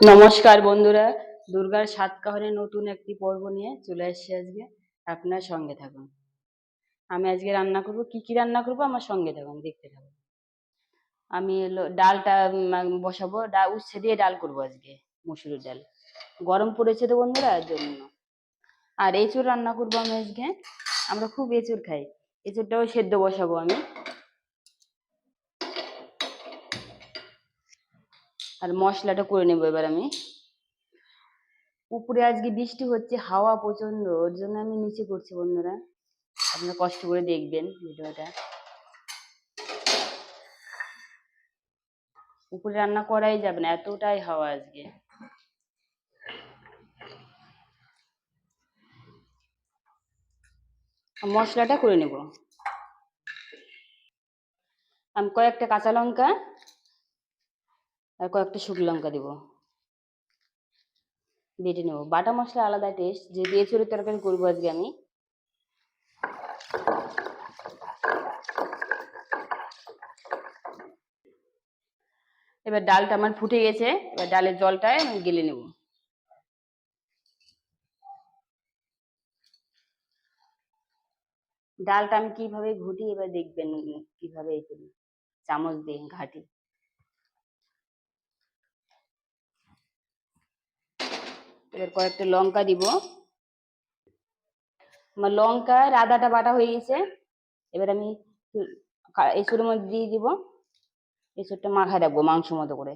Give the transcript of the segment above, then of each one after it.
নমস্কার বন্ধুরা, দুর্গার সাতকাহনের নতুন একটি পর্ব নিয়ে চলে এসেছি আজকে। আপনার সঙ্গে থাকুন। আমি আজকে রান্না করব, কি রান্না করব আমার সঙ্গে থাকুন, দেখতে থাকুন। আমি ডালটা বসাবো, উচ্ছে দিয়ে ডাল করব আজকে, মসুরের ডাল। গরম পড়েছে তো বন্ধুরা, এর জন্য। আর এঁচুড় রান্না করবো আমি আজকে। আমরা খুব এঁচুড় খাই। এঁচুড়টাও সেদ্ধ বসাবো আমি। আর মশলাটা করে নেবো এবার আমি। উপরে আজকে বৃষ্টি হচ্ছে, হাওয়া প্রচন্ড, ওর জন্য আমি নিচে করছি বন্ধুরা। আপনারা কষ্ট করে দেখবেন ভিডিওটা। উপরে রান্না করাই যাবে না, এতটাই হাওয়া আজকে। মশলাটা করে নেব। আমি কয়েকটা কাঁচা লঙ্কা আর কয়েকটা শুকনো লঙ্কা দেবো, বেটে নেব। বাটা মশলা আলাদা টেস্ট, যে দিয়ে এঁচুড়ের তরকারি করবো আজকে আমি। এবার ডালটা আমার ফুটে গেছে, এবার ডালের জলটায় আমি গেলে নেব। ডালটা আমি কিভাবে ঘুটি এবার দেখবেন, কিভাবে এই করি, চামচ দিয়ে ঘাটি। এবার কয়েকটা লঙ্কা দিব। আমার লঙ্কা আর আদাটা বাটা হয়ে গেছে। এবার আমি এঁচুড়ের মধ্যে দিয়ে দিব। এঁচুড়টা মাখায় রাখবো মাংস মতো করে।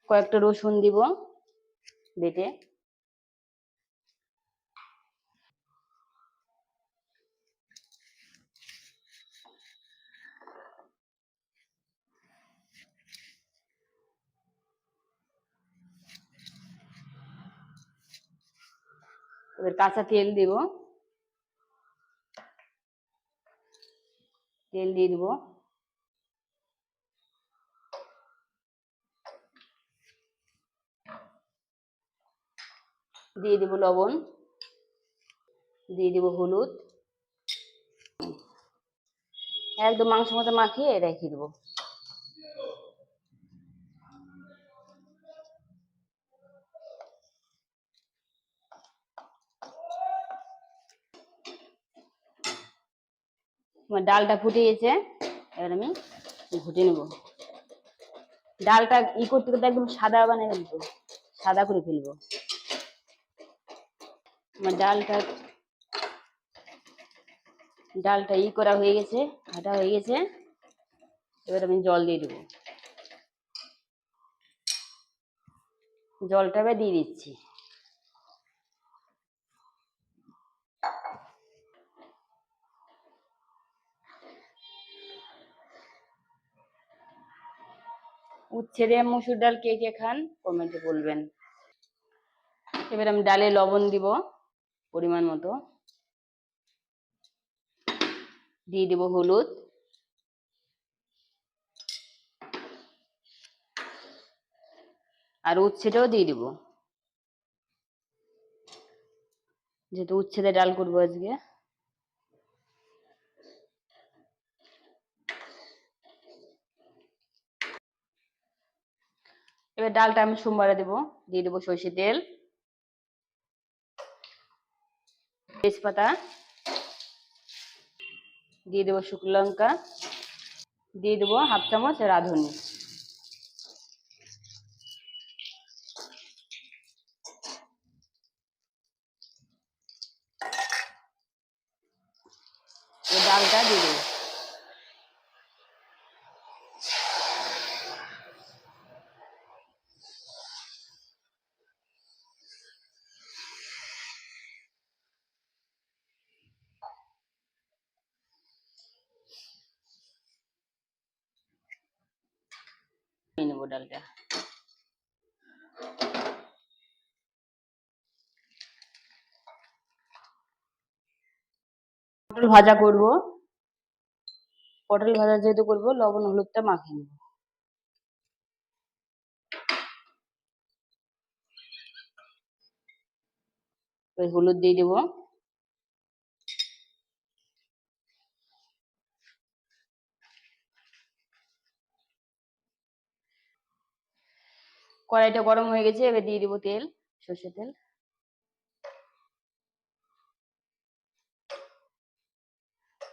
কয়েকটা রসুন দিব বেটে। এবার কাঁচা তেল দিব, তেল দিয়ে দিব। দিয়ে দিব লবণ, দিয়ে দিব হলুদ। একদম মাংস মতো মাখিয়ে রেখে দেবো। আমার ডালটা ফুটে গেছে, এবার আমি ঘুটে নেব। ডালটা করতে করতে একদম সাদা বানিয়ে ফেলবো, সাদা করে ফেলবো। আমার ডালটা করা হয়ে গেছে, ঘাটা হয়ে গেছে। এবার আমি জল দিয়ে দেবো। জলটা এবার দিয়ে দিচ্ছি। উচ্ছে দিয়ে মসুর ডাল কে কে খান কমেন্টে বলবেন। এবার আমি ডালে লবণ দিব পরিমাণ মতো, দিয়ে দিব হলুদ, আর উচ্ছেটাও দিয়ে দিব, যেহেতু উচ্ছে দিয়ে ডাল করবো আজকে। এবার ডালটা আমি সোমবারে দেবো। দিয়ে দেবো সরষে তেল, তেজপাতা, দিয়ে দেবো শুকনো লঙ্কা, দিয়ে দেবো হাফ চামচ রাঁধুনি। ডালটা দিয়ে দেবো। নিয়ে নেবো ডালটা। পটল ভাজা করব। পটল ভাজা যেহেতু করবো, লবণ হলুদটা মাখিয়ে নেবো। হলুদ দিয়ে দেবো। কড়াইটা গরম হয়ে গেছে, এবার দিয়ে দিব তেল, সর্ষের তেল।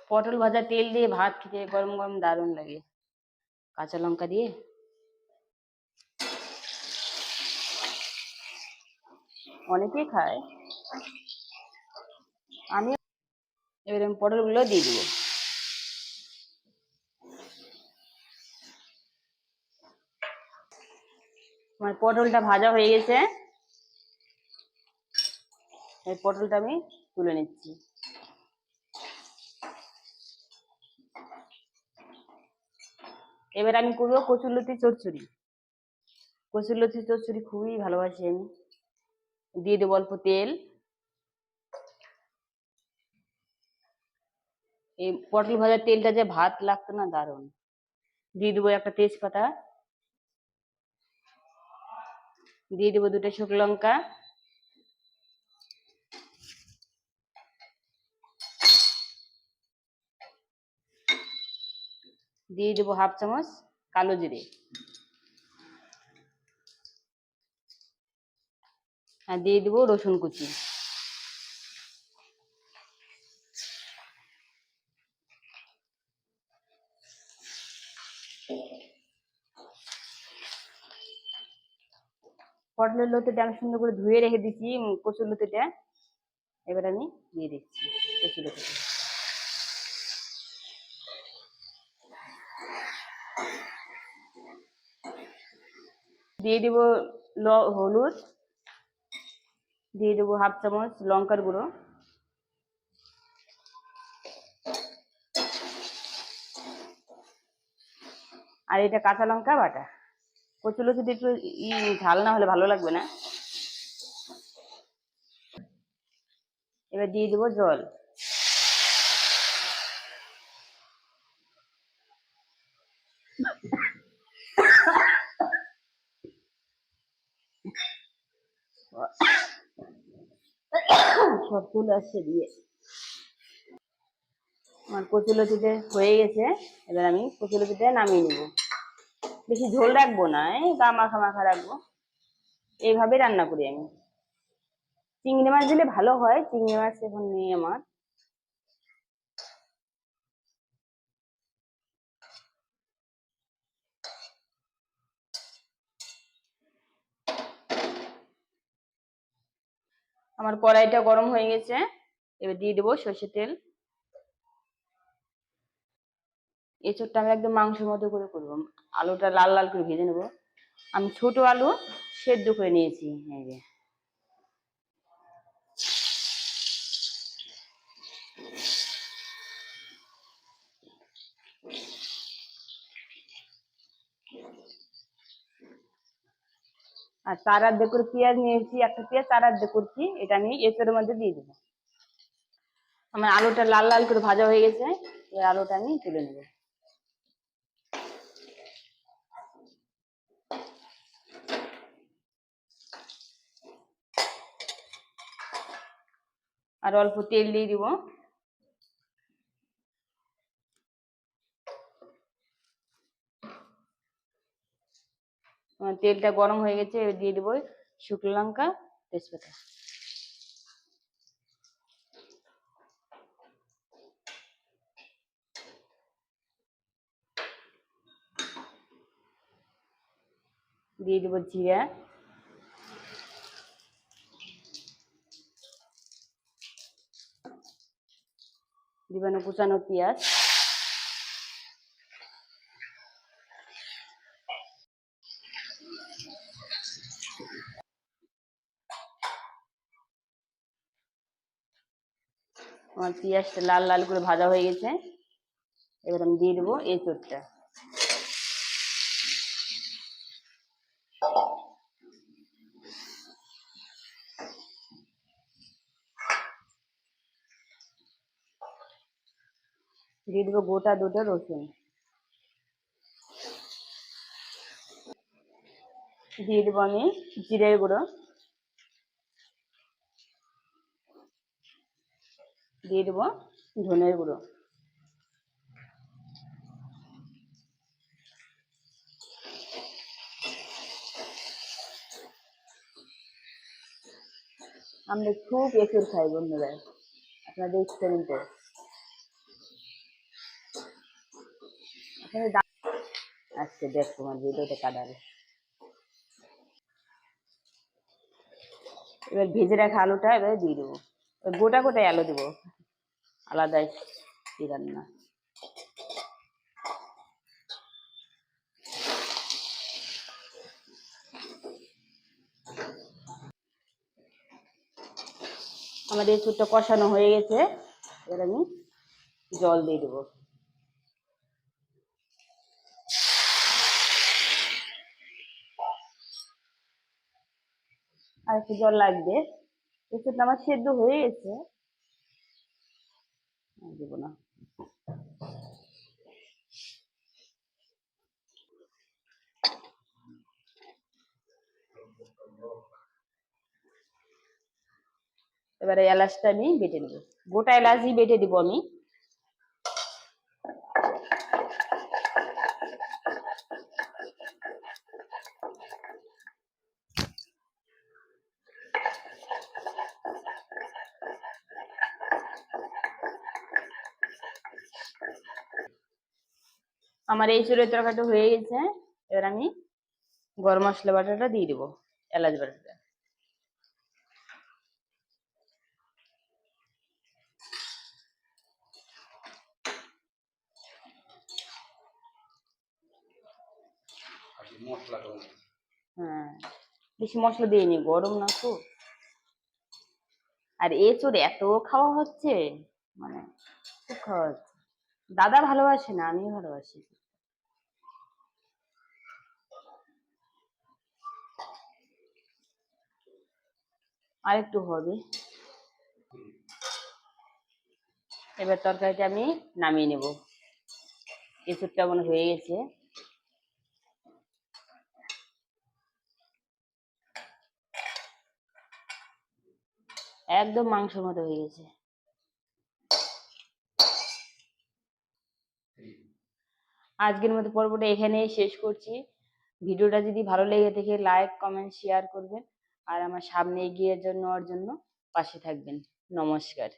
পটল ভাজা তেল দিয়ে ভাত খেতে গরম গরম দারুণ লাগে, কাঁচা লঙ্কা দিয়ে। অনেকেই খায়, আমি। এবার আমি পটলগুলো দিয়ে দিব। আমার পটলটা ভাজা হয়ে গেছে, এই পটলটা আমি তুলে নিচ্ছি। এবার আমি করবো কচুরলতি চচ্চড়ি। কচুরলতি চচ্চড়ি খুবই ভালোবাসি আমি। দিয়ে দেবো অল্প তেল। এই পটল ভাজার তেলটা যে ভাত লাগতো না, দারুণ। দিয়ে দেবো একটা তেজপাতা, দিয়ে দেবো 2টা শুকনো লঙ্কা, দিয়ে দেবো 1/2 চামচ কালো জিরে, আর দিয়ে দেবো রসুন কুচি। পটলের লতিটা আমি সুন্দর করে ধুয়ে রেখে দিচ্ছি, কচুর লতিটা এবার আমি দিয়ে দিচ্ছি। কচুর লতিটা দিয়ে দিব হলুদ, দিয়ে দেবো 1/2 চামচ লঙ্কার গুঁড়ো, আর এটা কাঁচা লঙ্কা বাটা। কচুরলতিটা একটু ঝাল না হলে ভালো লাগবে না। এবার দিয়ে দেবো জল। সব চলে আসছে দিয়ে। আমার কচুরলতিটা হয়ে গেছে, এবার আমি কচুরলতিটা নামিয়ে নেবো। বেশি ঝোল রাখবো না, এই গা মাখা মাখা রাখবো। এইভাবে রান্না করি আমি। চিংড়ি মাছ দিলে ভালো হয়, চিংড়ি মাছ এখন নেই আমার। আমার কড়াইটা গরম হয়ে গেছে, এবার দিয়ে দেবো সর্ষের তেল। এঁচোড়টা আমি একদম মাংসের মতো করে করবো, আলুটা লাল লাল করে ভেজে নেবো। আমি ছোট আলু সেদ্ধ করে নিয়েছি, এই যে। আর তার আর্ধেক করে পেঁয়াজ নিয়েছি, একটা পেঁয়াজ তার আর্ধেক করছি, এটা আমি এঁচোড়ের মধ্যে দিয়ে দেবো। আমার আলুটা লাল লাল করে ভাজা হয়ে গেছে, এই আলুটা আমি তুলে নেবো। আর অল্প তেল দিয়ে দিব। তেলটা গরম হয়ে গেছে, দিয়ে দেবো শুকনো লঙ্কা, তেজপাতা। দিয়ে দেবো জিরা, দিবেন কুচানো পেঁয়াজ, আমার পেঁয়াজটা লাল লাল করে ভাজা হয়ে গেছে, এবার আমি দিয়ে দেবো এঁচোড়টা। দিয়ে দেবো গোটা 2টা রসুন, দিয়ে দেবো আমি জিরের গুঁড়ো, দিয়ে দেবো ধনের গুঁড়ো, আমরা খুব এঁচুড় খাই বন্ধুরা, আপনারা দেখছেন তো। আজকে দেখ তোমার ভিডিওতে কাটাবে। এবার ভেজে রাখা আলুটা এবার দিয়ে দেবো, গোটা গোটাই আলু দেবো, আলাদাই রান্না। আমাদের এঁচুড়টা কষানো হয়ে গেছে, এবার আমি জল দিয়ে দেবো। আর একটু জল লাগবে, এঁচুড়টা আমার সেদ্ধ হয়ে গেছে, দেবো না। এবারে এলাচটা আমি বেটে নেবো, গোটা এলাচই বেটে দিব আমি। আমার এই চুলের তরকারিটা হয়ে গেছে, এবার আমি গরম মশলা বাটাটা দিয়ে দেবো, এলাচ বাটাটা। হ্যাঁ, বেশি মশলা দিইনি, গরম না তো। আর এঁচোড় এত খাওয়া হচ্ছে, মানে খুব খাওয়া হচ্ছে। দাদা ভালোবাসে না, আমিও ভালোবাসি। আর একটু হবে। এবার তরকারিটা আমি নামিয়ে নেব, এঁচোড়টা মনে হয়ে গেছে। একদম মাংসের মতো হয়ে গেছে। আজকের মতো পর্বটা এখানেই শেষ করছি। ভিডিওটা যদি ভালো লেগে থাকে লাইক কমেন্ট শেয়ার করবেন, আর আমার সামনে এগিয়ে নেওয়ার জন্য পাশে থাকবেন। নমস্কার।